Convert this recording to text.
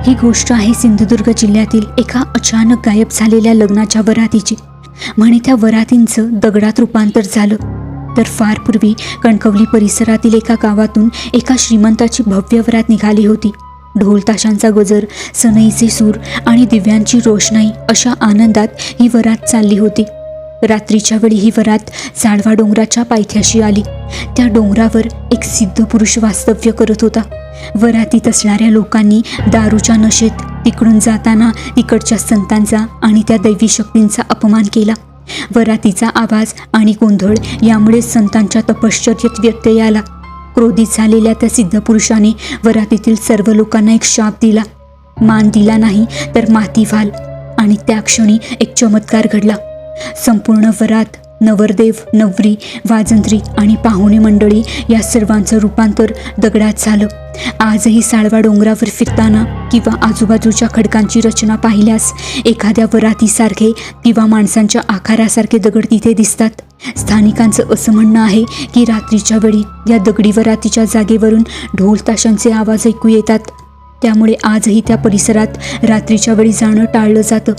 ही गोष्ट आहे सिंधुदुर्ग जिल्ह्यातील एका अचानक गायब झालेल्या लग्नाच्या वरातीची. म्हणे त्या वरातींचं दगडात रूपांतर झालं. तर फार पूर्वी कणकवली परिसरातील एका गावातून एका श्रीमंताची भव्य वरात निघाली होती. ढोल ताशांचा गजर, सनईचे सूर आणि दिव्यांची रोषणाई अशा आनंदात ही वरात चालली होती. रात्रीच्या वेळी ही वरात साळवा डोंगराच्या पायथ्याशी आली. त्या डोंगरावर एक सिद्ध पुरुष वास्तव्य करत होता. वरातीत असणाऱ्या लोकांनी दारूच्या नशेत तिकडून जाताना तिकडच्या संतांचा आणि त्या दैवी शक्तींचा अपमान केला. वरातीचा आवाज आणि गोंधळ यामुळे संतांच्या तपश्चर्येत व्यत्यय आला. क्रोधित झालेल्या त्या सिद्ध पुरुषाने वरातीतील सर्व लोकांना एक शाप दिला. मान दिला नाही तर माती व्हाल. आणि त्या क्षणी एक चमत्कार घडला. संपूर्ण वरात, नवरदेव, नवरी, वाजंत्री आणि पाहुणे मंडळी या सर्वांचं रूपांतर दगडात झालं. आजही साळवा डोंगरावर फिरताना किंवा आजूबाजूच्या खडकांची रचना पाहिल्यास एखाद्या वरातीसारखे किंवा माणसांच्या आकारासारखे दगड तिथे दिसतात. स्थानिकांचं असं म्हणणं आहे की रात्रीच्या वेळी या दगडी वरातीच्या जागेवरून ढोल ताशांचे आवाज ऐकू येतात. त्यामुळे आजही त्या परिसरात रात्रीच्या वेळी जाणं टाळलं जातं.